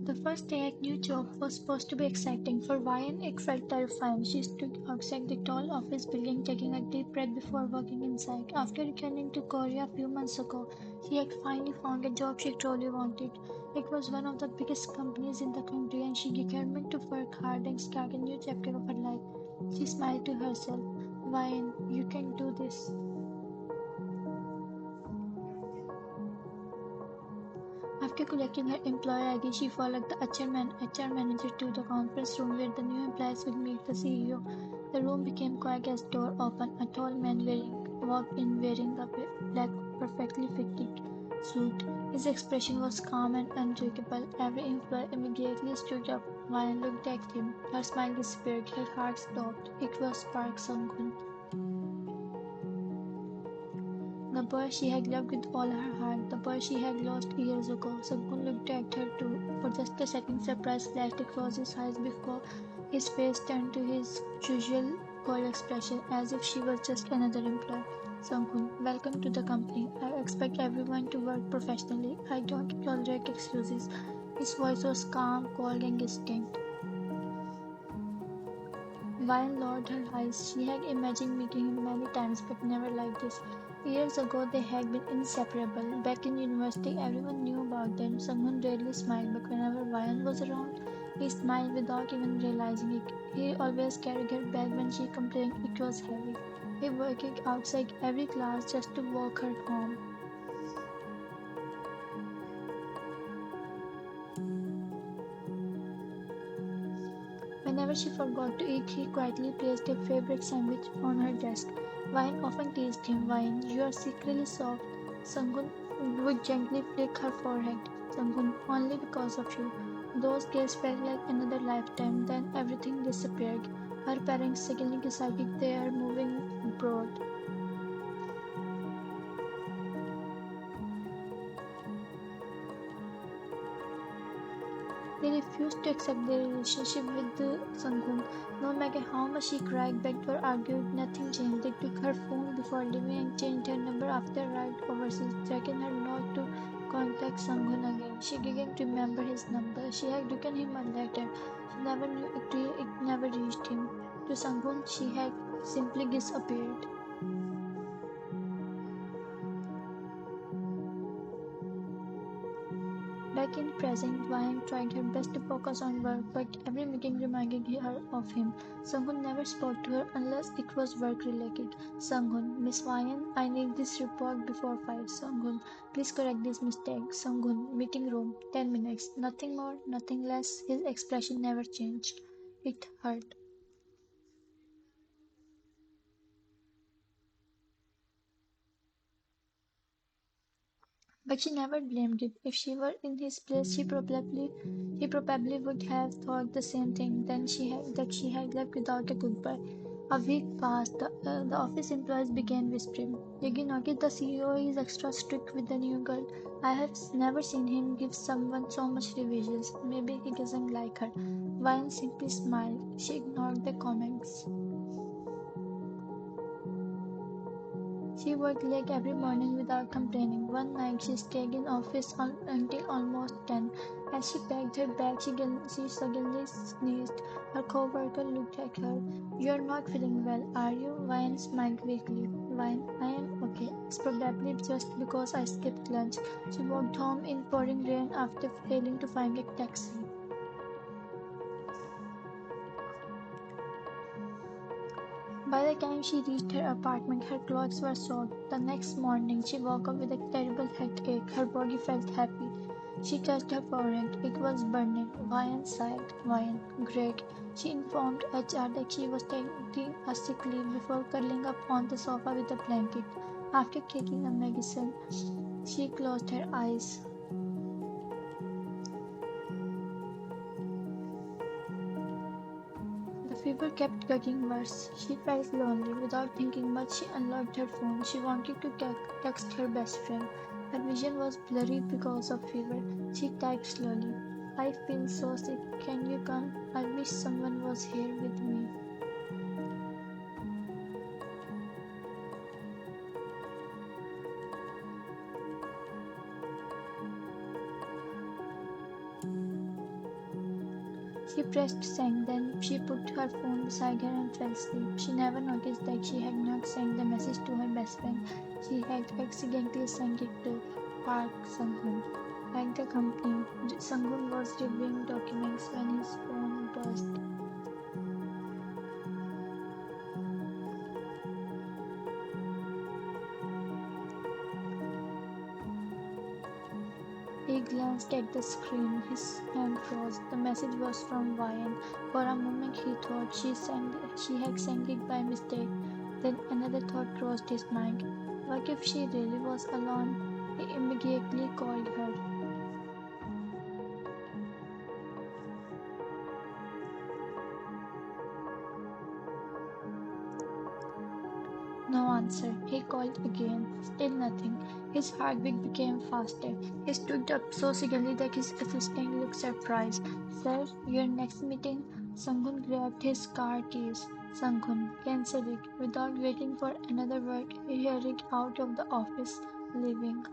The first day at new job was supposed to be exciting. For Ryan, it felt terrifying. She stood outside the tall office building, taking a deep breath before walking inside. After returning to Korea a few months ago, she had finally found a job she truly wanted. It was one of the biggest companies in the country, and she determined to work hard and start a new chapter of her life. She smiled to herself. Ryan, you can do this. After collecting her employer ID, she followed the HR manager to the conference room where the new employees would meet the CEO. The room became quiet as door opened. A tall man walked in wearing a black, perfectly fitted suit. His expression was calm and unshakable. Every employee immediately stood up. Ryan looked at him. Her smile disappeared. Her heart stopped. It was Park Sunghoon. The boy she had loved with all her heart, the boy she had lost years ago. Sunghoon looked at her too. For just a second, surprise flashed across his eyes before his face turned to his usual cold expression, as if she was just another employee. Sunghoon, welcome to the company. I expect everyone to work professionally. I don't tolerate excuses. His voice was calm, cold, and distinct. While lowered her eyes, she had imagined meeting him many times, but never like this. Years ago, they had been inseparable. Back in university, everyone knew about them. Someone rarely smiled, but whenever Ryan was around, he smiled without even realizing it. He always carried her bag when she complained it was heavy. He worked outside every class just to walk her home. Whenever she forgot to eat, he quietly placed a favorite sandwich on her desk. Wine often teased him. Wine, you are secretly soft. Sunghoon would gently flick her forehead. Sunghoon, only because of you. Those days felt like another lifetime, then everything disappeared. Her parents suddenly decided they are moving abroad. They refused to accept their relationship with Sunghoon. No matter how much she cried, begged, or argued, nothing changed. They took her phone before leaving and changed her number after a ride overseas, threatened her not to contact Sunghoon again. She didn't remember his number. She had written him a letter. She never knew it never reached him. To Sunghoon, she had simply disappeared. Back in present, Vine tried her best to focus on work, but every meeting reminded her of him. Sunghoon never spoke to her unless it was work related. Sunghoon, Miss Vine, I need this report before 5. Sunghoon, please correct this mistake. Sunghoon, meeting room, 10 minutes. Nothing more, nothing less. His expression never changed. It hurt. But she never blamed it. If she were in his place, she probably would have thought the same thing. Then she had left without a goodbye. A week passed. The office employees began whispering. Did you notice the CEO is extra strict with the new girl? I have never seen him give someone so much revisions. Maybe he doesn't like her. Vine simply smiled. She ignored the comments. She worked late every morning without complaining. One night she stayed in office until almost 10. As she packed her bag, she suddenly sneezed. Her coworker looked at her. You're not feeling well, are you? Ryan smiled weakly. Ryan, I am okay. It's probably just because I skipped lunch. She walked home in pouring rain after failing to find a taxi. By the time she reached her apartment, her clothes were soaked. The next morning, she woke up with a terrible headache. Her body felt heavy. She touched her forehead. It was burning. Ryan sighed. Ryan, great. She informed HR that she was taking a sick leave before curling up on the sofa with a blanket. After taking a medicine, she closed her eyes. The fever kept getting worse. She felt lonely. Without thinking much, she unlocked her phone. She wanted to text her best friend. Her vision was blurry because of fever. She typed slowly. I feel so sick. Can you come? I wish someone was here with me. She pressed send, then she put her phone beside her and fell asleep. She never noticed that she had not sent the message to her best friend. She had accidentally sent it to Park Sunghoon. At the company, Sunghoon was reviewing documents when his phone buzzed. He glanced at the screen, his hand froze. The message was from Ryan. For a moment he thought she had sent it by mistake. Then another thought crossed his mind. What if she really was alone? He immediately called her. No answer. He called again. Still nothing. His heartbeat became faster. He stood up so suddenly that his assistant looked surprised. Sir, your next meeting? Sunghoon grabbed his car keys. Sunghoon, cancel it. Without waiting for another word, he hurried out of the office, leaving.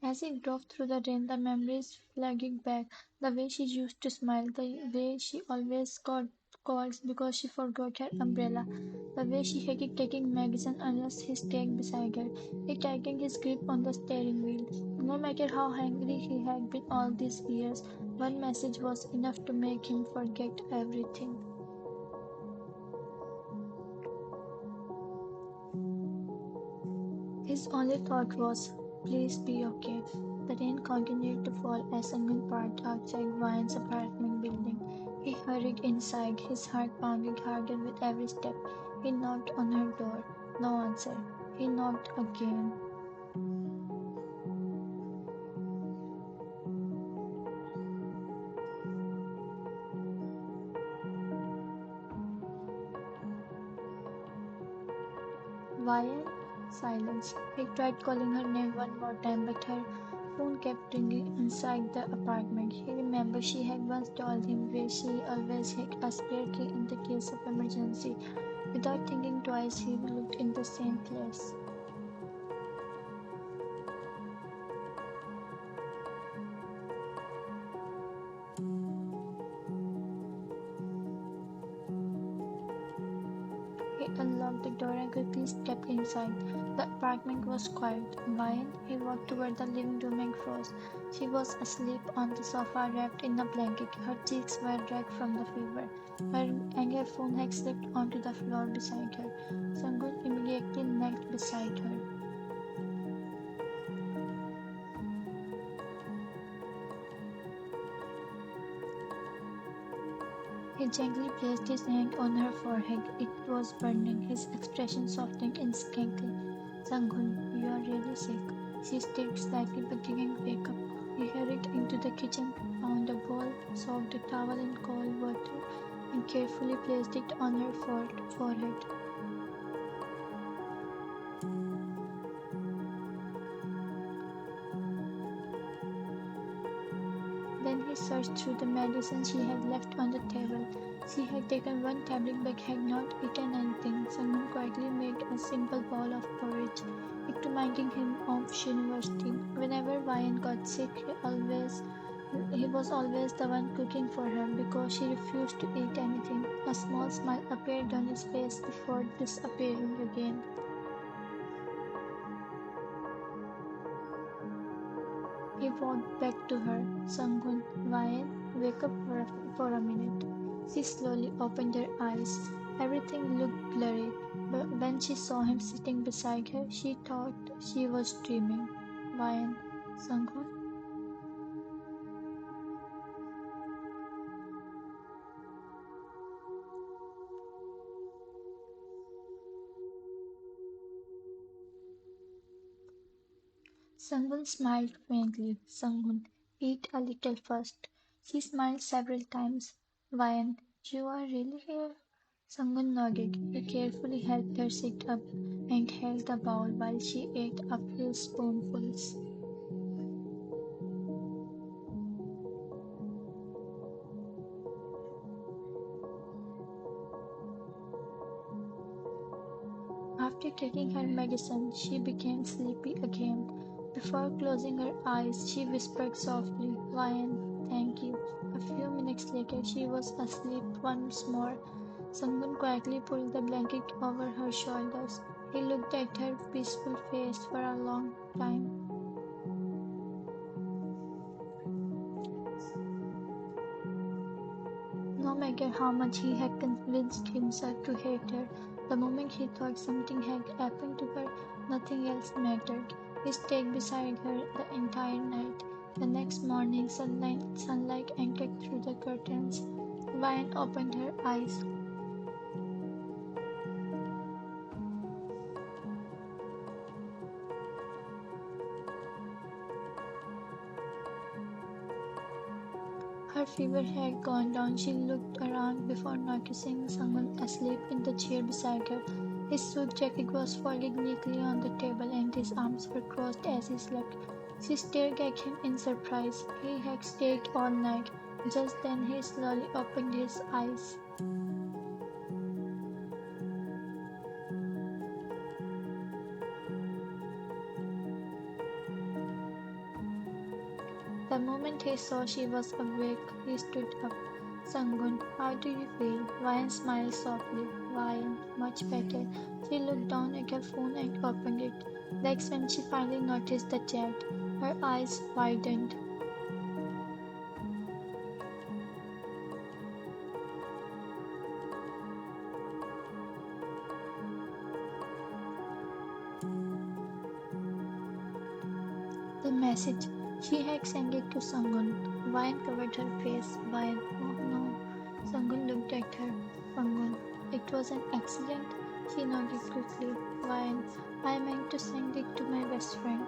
As he drove through the rain, the memories flagging back. The way she used to smile, the way she always got calls because she forgot her umbrella, the way she hated taking magazine unless he stayed beside her. He tightened his grip on the steering wheel. No matter how angry he had been all these years, one message was enough to make him forget everything. His only thought was, please be okay. The rain continued to fall as Sunghoon parked outside Ryan's apartment building. He hurried inside, his heart pounding harder with every step. He knocked on her door. No answer. He knocked again. Ryan? Silence. He tried calling her name one more time, but her phone kept ringing inside the apartment. He remembered she had once told him where she always had a spare key in the case of emergency. Without thinking twice, he looked in the same place. He unlocked the door and quickly stepped inside. The apartment was quiet. Wine. He walked toward the living room and froze. She was asleep on the sofa wrapped in a blanket. Her cheeks were red from the fever. Her phone had slipped onto the floor beside her. Sunghoon immediately knelt beside her. He gently placed his hand on her forehead. It was burning, his expression softening instantly. Sunghoon, you are really sick. She stirred slightly but didn't wake up. He hurried into the kitchen, found a bowl, soaked a towel in cold water, and carefully placed it on her forehead. Then he searched through the medicine she had left on the table. She had taken one tablet but had not eaten anything. Someone quietly made a simple bowl of porridge. It reminded him of university. Whenever Ryan got sick, he was always the one cooking for her because she refused to eat anything. A small smile appeared on his face before disappearing again. He walked back to her. Sunghoon, Ryan, wake up for a minute. She slowly opened her eyes. Everything looked blurry, but when she saw him sitting beside her, she thought she was dreaming. Ryan, Sunghoon. Sunghoon smiled faintly. Sunghoon, eat a little first. She smiled several times. Ryan, you are really here? Sunghoon nodded. He carefully helped her sit up and held the bowl while she ate a few spoonfuls. After taking her medicine, she became sleepy again. Before closing her eyes, she whispered softly, "Ryan, thank you." A few minutes later, she was asleep once more. Sunghoon quietly pulled the blanket over her shoulders. He looked at her peaceful face for a long time. No matter how much he had convinced himself to hate her, the moment he thought something had happened to her, nothing else mattered. He stayed beside her the entire night. The next morning, sunlight entered through the curtains. Vine opened her eyes. Her fever had gone down. She looked around before noticing someone asleep in the chair beside her. His suit jacket was folded neatly on the table and his arms were crossed as he slept. She stared at him in surprise. He had stayed all night. Just then he slowly opened his eyes. The moment he saw she was awake, he stood up. "Sunghoon, how do you feel?" Ryan smiled softly. "Ryan, much better." She looked down at her phone and opened it. That's when she finally noticed the chat. Her eyes widened. The message. She had sent it to Sunghoon. Ryan covered her face. Ryan, oh no. Sunghoon looked at her. Sunghoon, it was an accident? She nodded quickly. Ryan, I meant to send it to my best friend.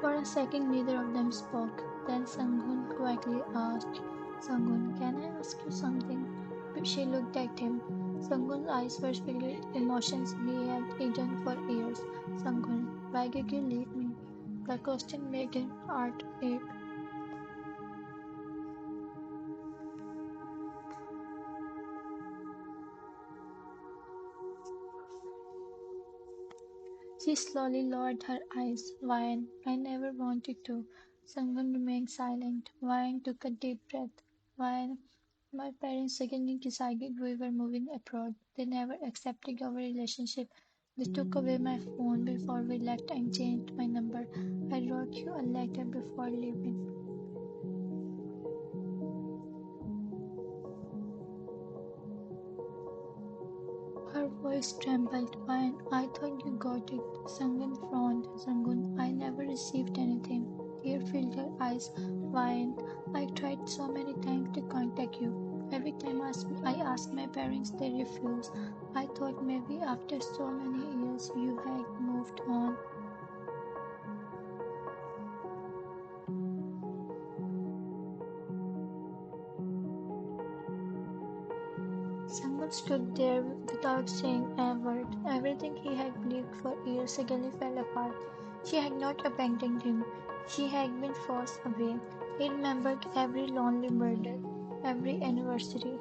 For a second neither of them spoke. Then Sunghoon quietly asked, "Sunghoon, can I ask you something?" She looked at him. Sunghoon's eyes were filled with emotions he had hidden for years. "Sunghoon, why did you leave me?" The question made his heart ache. She slowly lowered her eyes. "Ryan, I never wanted to." Sunghoon remained silent. Ryan took a deep breath. "Ryan, my parents suddenly decided we were moving abroad. They never accepted our relationship. They took away my phone before we left and changed my number. I wrote you a letter before leaving." Her voice trembled. "Ryan, I thought you got it." Sunghoon frowned. "Sunghoon, I never received anything." Tears filled her eyes. "Ryan, I tried so many times to contact you. Every time I asked my parents, they refused. I thought maybe after so many years you had moved on." Sangam stood there without saying a word. Everything he had believed for years suddenly fell apart. She had not abandoned him. She had been forced away. He remembered every lonely birthday, every anniversary.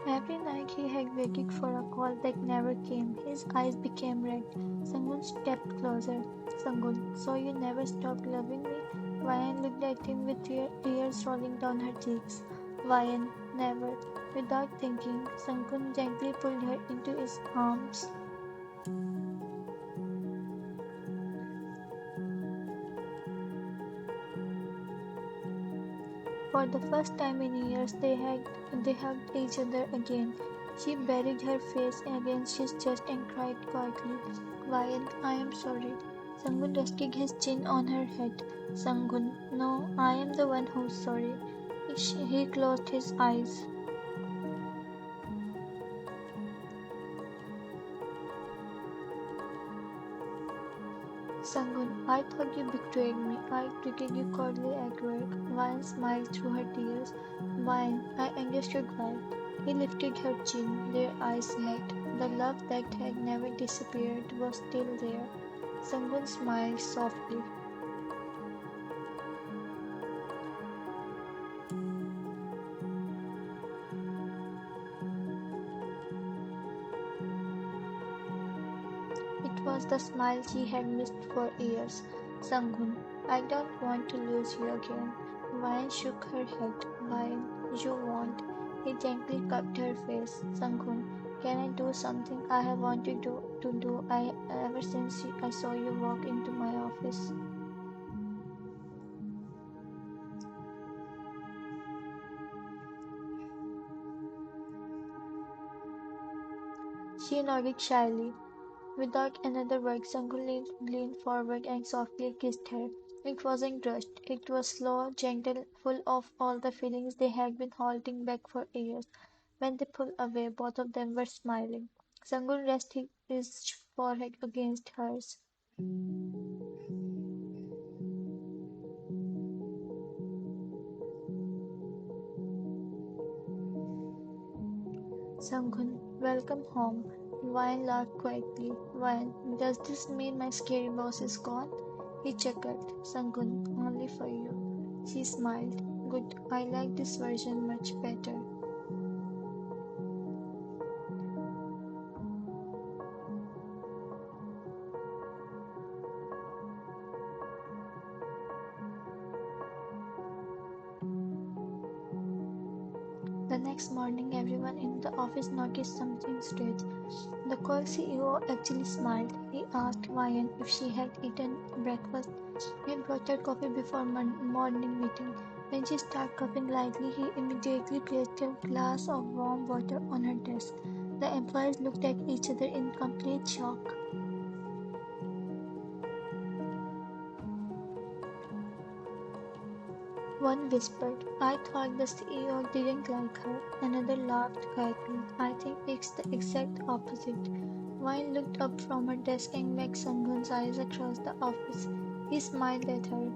Every night he had waited for a call that never came. His eyes became red. Sangun stepped closer. "Sangun, so you never stopped loving me?" Ryan looked at him with tears rolling down her cheeks. "Ryan, never." Without thinking, Sangun gently pulled her into his arms. For the first time in years, they hugged each other again. She buried her face against his chest and cried quietly. "Ryan, I am sorry." Sangun rested his chin on her head. "Sangun, no, I am the one who's sorry." He closed his eyes. Sunghoon, I thought you betrayed me. I treated you coldly at work. Vine smiled through her tears. Vine, I understood why. He lifted her chin. Their eyes met. The love that had never disappeared was still there. Sunghoon smiled softly. It was the smile she had missed for years. Sunghoon, I don't want to lose you again. Vine shook her head. Vine, you won't. He gently cupped her face. Sunghoon, can I do something I have wanted to do ever since I saw you walk into my office? She nodded shyly. Without another word, Sangul leaned forward and softly kissed her. It wasn't rushed. It was slow, gentle, full of all the feelings they had been holding back for years. When they pulled away, both of them were smiling. Sangul rested his forehead against hers. Sangul, welcome home. Vine laughed quietly. Vine, does this mean my scary boss is gone? He chuckled. Sangun, only for you. She smiled. Good, I like this version much better. The next morning, everyone in the office noticed something strange. The cold CEO actually smiled. He asked Vian if she had eaten breakfast. He had brought her coffee before morning meeting. When she started coughing lightly, he immediately placed a glass of warm water on her desk. The employees looked at each other in complete shock. One whispered, I thought the CEO didn't like her. Another laughed quietly. I think it's the exact opposite. Vine looked up from her desk and met Sunghoon's eyes across the office. He smiled at her.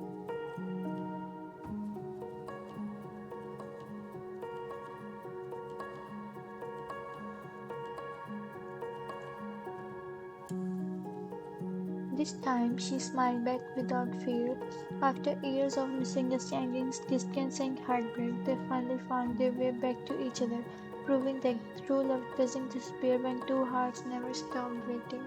This time she smiled back without fear. After years of misunderstandings, distance, and heartbreak, they finally found their way back to each other, proving that true love doesn't disappear when two hearts never stop waiting.